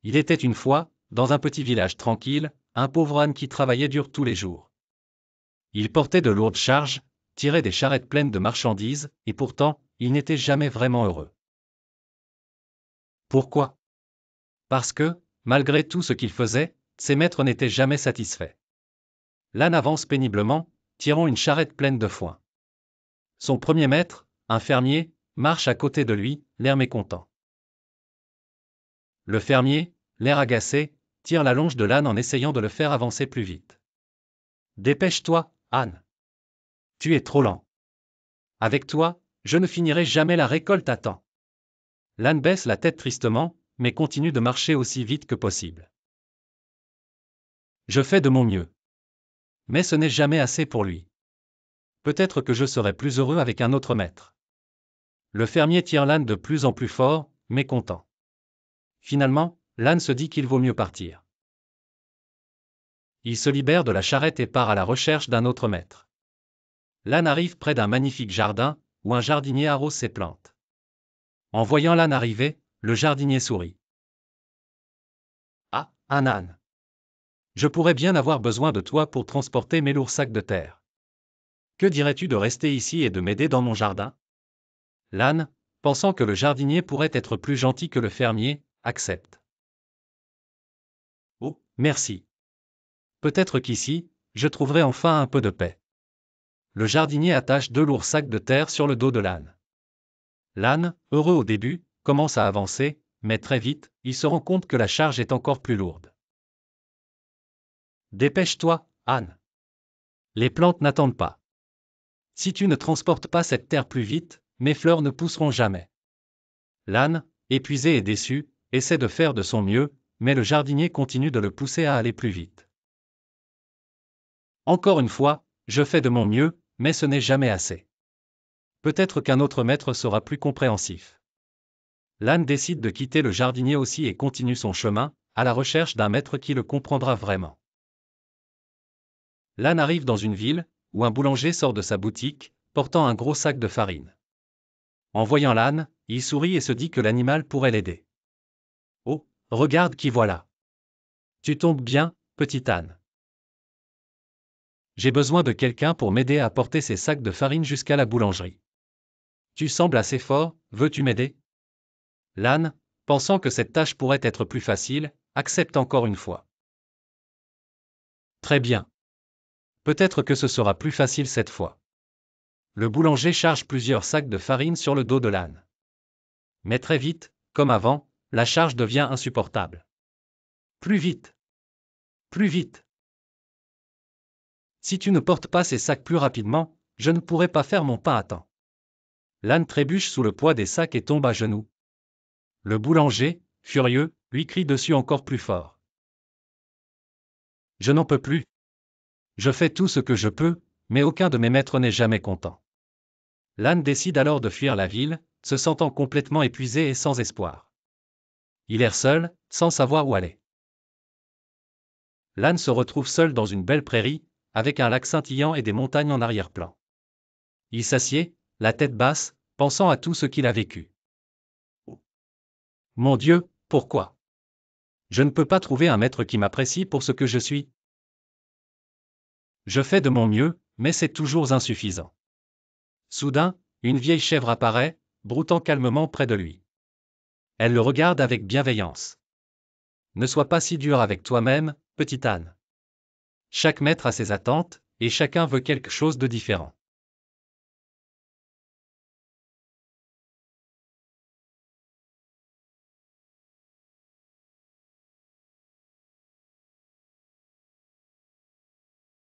Il était une fois, dans un petit village tranquille, un pauvre âne qui travaillait dur tous les jours. Il portait de lourdes charges, tirait des charrettes pleines de marchandises, et pourtant, il n'était jamais vraiment heureux. Pourquoi? Parce que, malgré tout ce qu'il faisait, ses maîtres n'étaient jamais satisfaits. L'âne avance péniblement, tirant une charrette pleine de foin. Son premier maître, un fermier, marche à côté de lui, l'air mécontent. Le fermier, l'air agacé, tire la longe de l'âne en essayant de le faire avancer plus vite. Dépêche-toi, âne. Tu es trop lent. Avec toi, je ne finirai jamais la récolte à temps. L'âne baisse la tête tristement, mais continue de marcher aussi vite que possible. Je fais de mon mieux. Mais ce n'est jamais assez pour lui. Peut-être que je serai plus heureux avec un autre maître. Le fermier tire l'âne de plus en plus fort, mécontent. Finalement, l'âne se dit qu'il vaut mieux partir. Il se libère de la charrette et part à la recherche d'un autre maître. L'âne arrive près d'un magnifique jardin, où un jardinier arrose ses plantes. En voyant l'âne arriver, le jardinier sourit. Ah, un âne. Je pourrais bien avoir besoin de toi pour transporter mes lourds sacs de terre. Que dirais-tu de rester ici et de m'aider dans mon jardin? L'âne, pensant que le jardinier pourrait être plus gentil que le fermier, accepte. Oh, merci. Peut-être qu'ici, je trouverai enfin un peu de paix. Le jardinier attache 2 lourds sacs de terre sur le dos de l'âne. L'âne, heureux au début, commence à avancer, mais très vite, il se rend compte que la charge est encore plus lourde. Dépêche-toi, âne. Les plantes n'attendent pas. Si tu ne transportes pas cette terre plus vite, mes fleurs ne pousseront jamais. L'âne, épuisé et déçu, essaie de faire de son mieux, mais le jardinier continue de le pousser à aller plus vite. Encore une fois, je fais de mon mieux, mais ce n'est jamais assez. Peut-être qu'un autre maître sera plus compréhensif. L'âne décide de quitter le jardinier aussi et continue son chemin, à la recherche d'un maître qui le comprendra vraiment. L'âne arrive dans une ville, où un boulanger sort de sa boutique, portant un gros sac de farine. En voyant l'âne, il sourit et se dit que l'animal pourrait l'aider. Oh, regarde qui voilà. Tu tombes bien, petit âne. J'ai besoin de quelqu'un pour m'aider à porter ces sacs de farine jusqu'à la boulangerie. Tu sembles assez fort, veux-tu m'aider? L'âne, pensant que cette tâche pourrait être plus facile, accepte encore une fois. Très bien. Peut-être que ce sera plus facile cette fois. Le boulanger charge plusieurs sacs de farine sur le dos de l'âne. Mais très vite, comme avant, la charge devient insupportable. Plus vite. Plus vite. Si tu ne portes pas ces sacs plus rapidement, je ne pourrai pas faire mon pain à temps. L'âne trébuche sous le poids des sacs et tombe à genoux. Le boulanger, furieux, lui crie dessus encore plus fort. Je n'en peux plus. Je fais tout ce que je peux, mais aucun de mes maîtres n'est jamais content. L'âne décide alors de fuir la ville, se sentant complètement épuisé et sans espoir. Il erre seul, sans savoir où aller. L'âne se retrouve seul dans une belle prairie, avec un lac scintillant et des montagnes en arrière-plan. Il s'assied, la tête basse, pensant à tout ce qu'il a vécu. Mon Dieu, pourquoi? Je ne peux pas trouver un maître qui m'apprécie pour ce que je suis. Je fais de mon mieux, mais c'est toujours insuffisant. Soudain, une vieille chèvre apparaît, broutant calmement près de lui. Elle le regarde avec bienveillance. Ne sois pas si dur avec toi-même, petit âne. Chaque maître a ses attentes, et chacun veut quelque chose de différent.